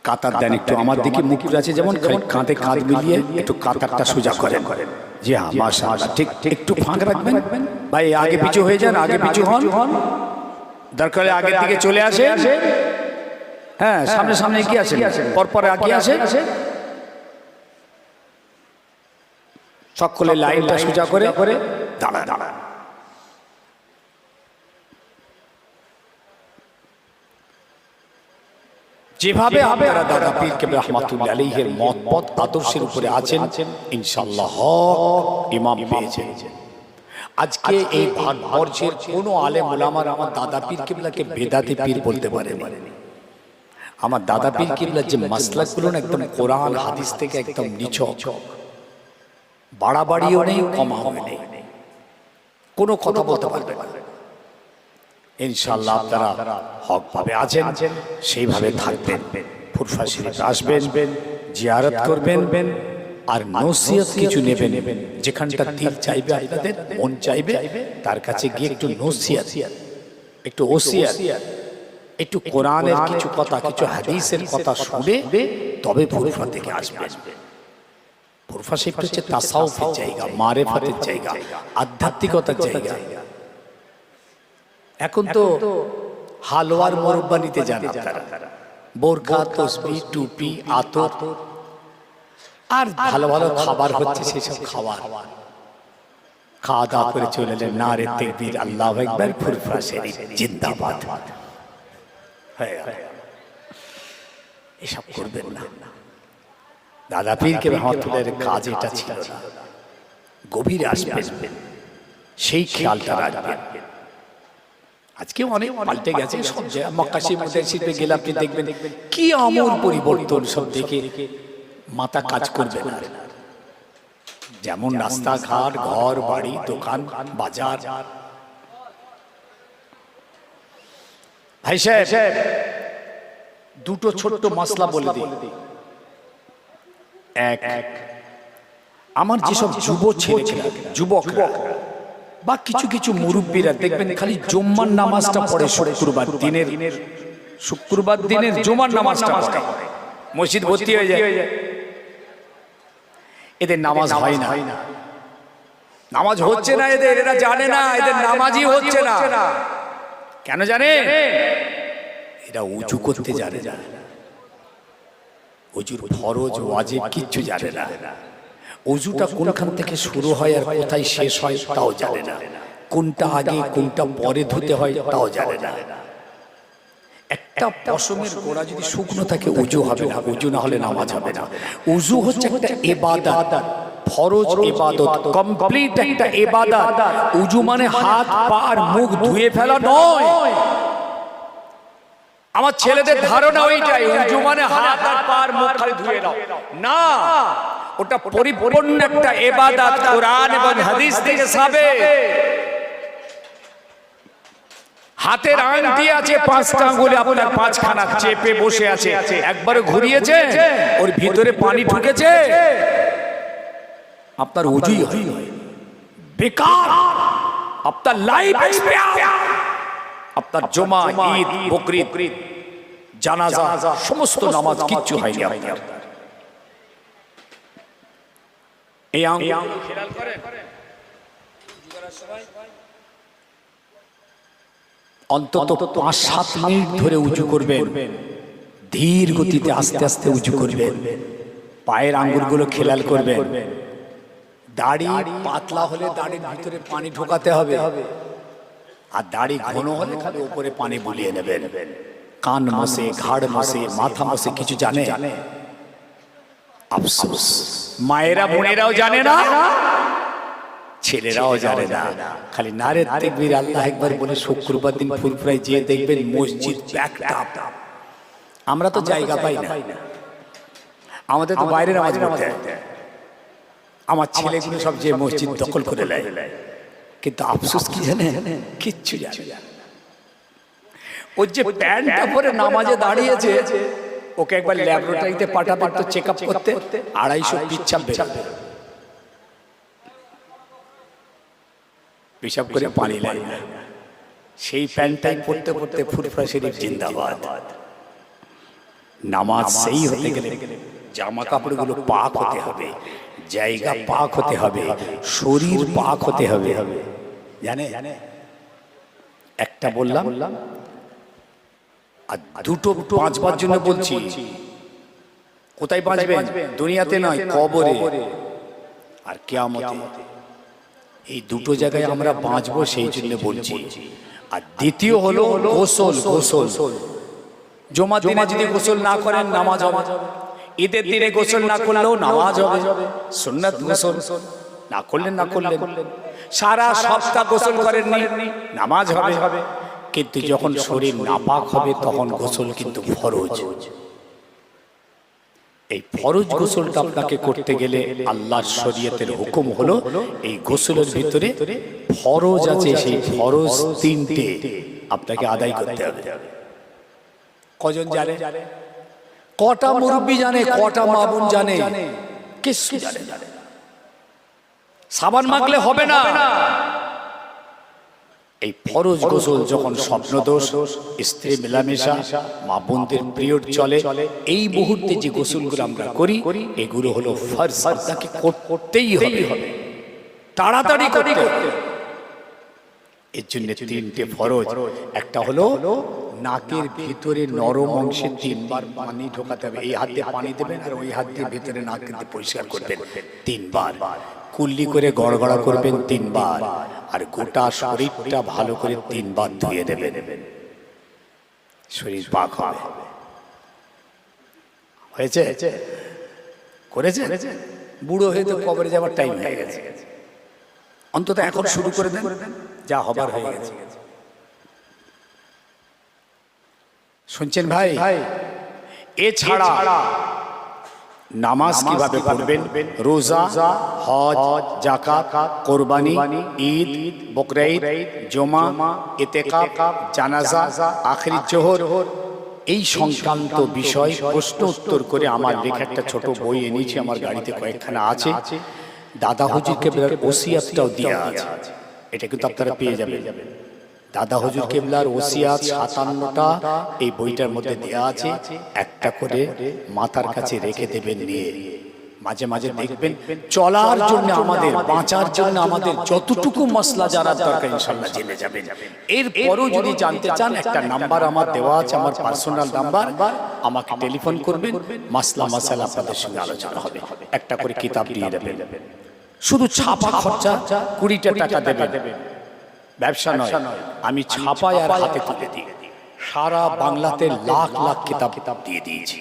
কাতার দেন একটু, আমার দিকে মুখ আছে যেমন, কাঁধে কাঁধ মিলিয়ে একটু কাতারটা সোজা করেন। জি হ্যাঁ, মাশাআল্লাহ, ঠিক একটু ফাঁক রাখবেন ভাই, আগে পিছু হয়ে যান, আগে পিছু হন, দরকার হলে আগের দিকে চলে আসে। হ্যাঁ, সামনে সামনে এগিয়ে আসেন, পরপর এগিয়ে আসে, সকলে লাইনটা সোজা করে দাঁড়া দাঁড়া। যেভাবে আপনারা দাদা পীর কেবলা রাহমাতুল্লাহ আলাইহির মত পথ আদর্শের উপরে আছেন, ইনশাআল্লাহ হক ইমাম পেয়েছেন। আজকে এই ভারতবর্ষের কোন আলেম ওলামার আমার দাদা পীর কেবলাকে বেদাতি পীর বলতে পারেনি। আমার দাদা পীর কেবলার যে মাসলাকগুলো একদম কোরআন হাদিস থেকে একদম নিছক, বাড়াবাড়িও নেই, কমাও নেই, কোনো কথা বলতে পারবে না। ইনশাআল্লাহ আপনারা হক ভাবে আছেন, সেইভাবে থাকবেন, ফুরফা শরীফে আসবেন, জিয়ারত করবেন, আর নসিহত কিছু নেবেন। যেখানটা দিল চাইবে, আপনাদের মন চাইবে, তার কাছে গিয়ে একটু নসিহত, একটু ওসিয়ত, একটু কোরআনের কিছু কথা, কিছু হাদিসের কথা শুনে তবে ফুরফা থেকে আসবেন। ফুরফা শরীফ হচ্ছে তাসাউফের জায়গা, মারেফাতের জায়গা, আধ্যাত্মিকতার জায়গা। এখন তো হালওয়ার মোরব্বা নিতে যান আপনারা, বোরখা, তসবিহ, টুপি, আতর, আর ভালো ভালো খাবার হচ্ছে, সেসব খাবার খাওয়া দাওয়া করে চলে এলেন। নারে তাকবীর, আল্লাহু আকবার, ফুরফা শরীফ জিন্দাবাদ। এসব করবেন না। দাদা পীর কে রহমতুল্লাহর কাজ এটা ছিল না। গভীরে আসবেন, সেই খেয়ালটা রাখবেন। আজকে অনেক পাল্টে গেছে সব জায়গায়। মক্কাশি মসজিদে গেলে আপনি দেখবেন কি আমূল পরিবর্তন, সব দেখে মাথা কাজ করবে না। যেমন রাস্তাঘাট, ঘর বাড়ি, দোকান বাজার, ভাই সাহেব দুটো ছোট্ট মশলা বলে দিই। এক, আমার যেসব যুব ছেলেরা, যুবকরা বা কিছু কিছু মুরব্বীরা দেখবেন খালি জুম্মার নামাজটা পড়ে শুক্রবার দিনের জুমার নামাজটা পড়ে, মসজিদ ভর্তি হয়ে যায়, এদের নামাজ হয় না, নামাজ হচ্ছে না এদের, এরা জানে না এদের নামাজই হচ্ছে না। কেন জানে? এরা উজু করতে জানে না, উজুর ফরজ ওয়াজিব কিচ্ছু জানে না, উজুটা কোনখান থেকে শুরু হয় আর কোথায় শেষ হয় তাও জানে না, কোনটা আগে কোনটা পরে ধুতে হয় তাও জানে না। একটা পশমের গোড়া যদি শুকনো থাকে উজু হবে না, উজু না হলে নামাজ হবে না। উজু হচ্ছে একটা ইবাদত, ফরজ ইবাদত, কমপ্লিট একটা ইবাদত। উজু মানে হাত পা আর মুখ ধুয়ে ফেলা নয়। আমার ছেলেদের ধারণা ওইটাই, উজু মানে হাত আর পা আর মুখ খালি ধুয়ে নাও, না, ওটা পরিপূর্ণ একটা ইবাদত, কোরআন এবং হাদিস থেকে সাবেত। হাতের আংটি আছে 5টা আঙ্গুলে, আপনার 5খানা চেপে বসে আছে, একবারে ঘুরিয়েছে ওর ভিতরে পানি ঢুকেছে, আপনার উজুই হয় বেকার, আপনার লাইফ এক্সপায়ার, আপনার জমা, ঈদ, বকরিদ, জানাজা সমস্ত নামাজ কিচ্ছু হয়নি আপনার। এই আঙ্গুল খেয়াল করেন, অন্তত 5-7 মিনিট ধরে উজু করবেন, ধীর গতিতে আস্তে আস্তে উজু করবেন, পায়ের আঙ্গুলগুলো খেয়াল করবেন। দাড়ি পাতলা হলে দাড়ির ভিতরে পানি ঢোকাতে হবে, আর দাড়ি ঘন হলে খালি উপরে পানি বুলিয়ে নেবেন। কান মশে, ঘাড় মশে, মাথা মশে কিছু জানে? আফসোস, মায়েরা বোনেরাও জানে না, ছেলেরাও জানে না। খালি নারে তাকবীর আল্লাহ একবার বলে শুক্রবার দিন ফুরফুরায় যেয়ে দেখবেন মসজিদ প্যাকড আপ। আমরা তো জায়গা পাই না, আমাদের তো বাইরে নামাজ পড়তে হয়। আমার ছেলেগুলো সব যে মসজিদ দখল করে নেয়, কিন্তু আফসোস কি জানে? কিচ্ছু জানে না। ওর যে প্যান্টটা পরে নামাজে দাঁড়িয়েছে, ওকে একবার ল্যাবরেটরিতে পাঠাবে তো চেক আপ করতে, 250 পিচ্ছাপ বেরোবে, পেশাব করে পানি লাগে না। সেই প্যান্টটাই পড়তে পড়তে ফুরফুরা শরীফ জিন্দাবাদ। নামাজ সেই হতে গেলে জামা কাপড়গুলো পাক হতে হবে, জায়গা পাক হতে হবে, শরীর পাক হতে হবে, জানে? একটা বললাম, আর দুটো 5 বার জন্য বলছি। কোথায় বাঁচবেন? দুনিয়াতে নয়, কবরে আর কিয়ামতে। এই দুটো জায়গায় আমরা বাঁচবো, সেই জন্য বলছি। আর দ্বিতীয় হলো গোসল। গোসল জুমার দিনে যদি গোসল না করেন নামাজ হবে, ঈদের দিনে গোসল না করলেও নামাজ হবে, সুন্নাত গোসল না করলেন না করলেন, সারা সপ্তাহ গোসল করেননি নামাজ হবে। কিন্তু যখন শরীর নাপাক হবে তখন গোসল কিন্তু ফরজ। এই ফরজ গোসলটা আপনাকে করতে গেলে আল্লাহর শরীয়তের হুকুম হলো এই গোসলের ভিতরে ফরজ আছে, সেই ফরজ 3টে আপনাকে আদায় করতে হবে। কজন জানে? কটা মুরব্বী জানে? কটা মা বোন জানে? কিছু জানে না। সাবান মাখলে হবে না। এই ফরজ গোসল যখন স্বপ্নদোষ, স্ত্রী মেলামেশা, মা বোনদের পিরিয়ড চলে, এই মুহূর্তে যে গোসলগুলো আমরা করি এগুলো হলো ফরজ, আপনাকে করতেই হবে, তাড়াতাড়ি করতে হবে। এর জন্য 3টে ফরজ। একটা হলো নাকের ভিতরে নরম অংশে 3 বার পানি ঢোকাতে হবে। এই হাত দিয়ে পানি দেবেন আর ওই হাত দিয়ে ভিতরে নাক দিয়ে পরিষ্কার করবেন 3 বার। কুল্লি করে গড়গড়া করবেন 3 বার। আর গোটা শরীরটা ভালো করে 3 বার ধুয়ে দেবেন, শরীর পাক হবে। হয়েছে? করেছে? বুড়ো হয়ে তো কবরে যাওয়ার টাইম হয়ে গেছে, অন্তত এখন শুরু করে দেন, যা হবার হয়ে গেছে। শুনছেন ভাই? এছাড়া নামাজ কিভাবে পড়বেন, রোজা, হজ, যাকাত, কোরবানি, ঈদ, বকরা ঈদ, জুমা, ইতিকাফ, জানাজা, আখিরি জোহর, এই সংক্রান্ত বিষয় প্রশ্ন উত্তর করে আমার লেখা একটা ছোট বই এনেছি, আমার গাড়িতে কয়েকখানা আছে। দাদা হুজুর কেবলার ওসিয়াতটাও দেওয়া আছে, এটা কিন্তু আপনারা পেয়ে যাবেন। দাদা হুজুর কেবলার ওসিয়াত 57টা এই বইটার মধ্যে দেয়া আছে। একটা করে মাথার কাছে রেখে দেবেন, নিয়ে মাঝে মাঝে দেখবেন। চলার জন্য আমাদের, বাঁচার জন্য আমাদের যতটুকু মশলা জানার দরকার ইনশাআল্লাহ জেনে যাবেন। এরপরও যদি জানতে চান, একটা নাম্বার আমার দেওয়া আছে, আমার পার্সোনাল নাম্বার, আমাকে টেলিফোন করবেন, মাসলা মাসালা আপনাদের সঙ্গে আলোচনা হবে। একটা করে কিতাব দিয়ে দেবেন, শুধু ছাপা খরচা 20টা টাকা দেবেন, ব্যবসা নয়। আমি ছাপাই আর হাতে তুলে দিই। সারা বাংলাতে লাখ লাখ কিতাব দিয়ে দিয়েছি।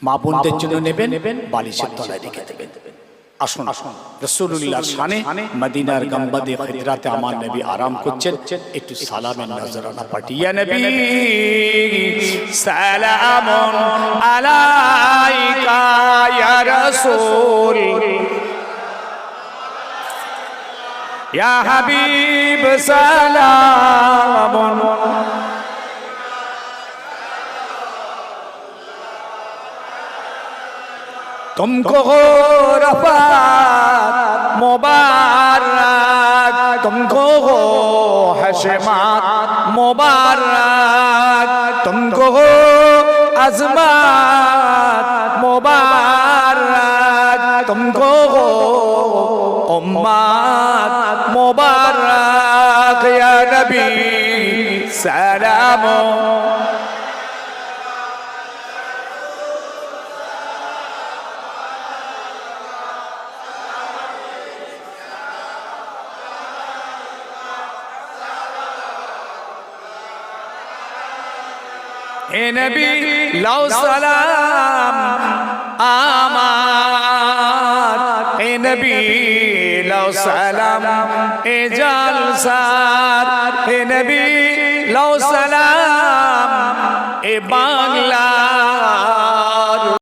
মা বোনদের জন্য নেবেন, বালিশের তলায় রেখে দেবেন। আসুন রাসূলুল্লাহর শানে মদিনার গম্বদে খিদরাতে আমার নবী আরাম করছেন। একটু সালামের নজরানা পাঠিয়ে, নবী সালামুন আলাইকা ইয়া রাসূল, ইয়া হাবিব সালামুন, तुमको रफ़ात मुबारक, तुमको हशमात मुबारक, तुमको अज़मात मुबारक, तुमको उम्मत मुबारक, या नबी सलाम। এ নবী লাউ সালাম আমার, এ নবী লাউ সালাম এ জালসার, এ নবী লাউ সালাম এ বাং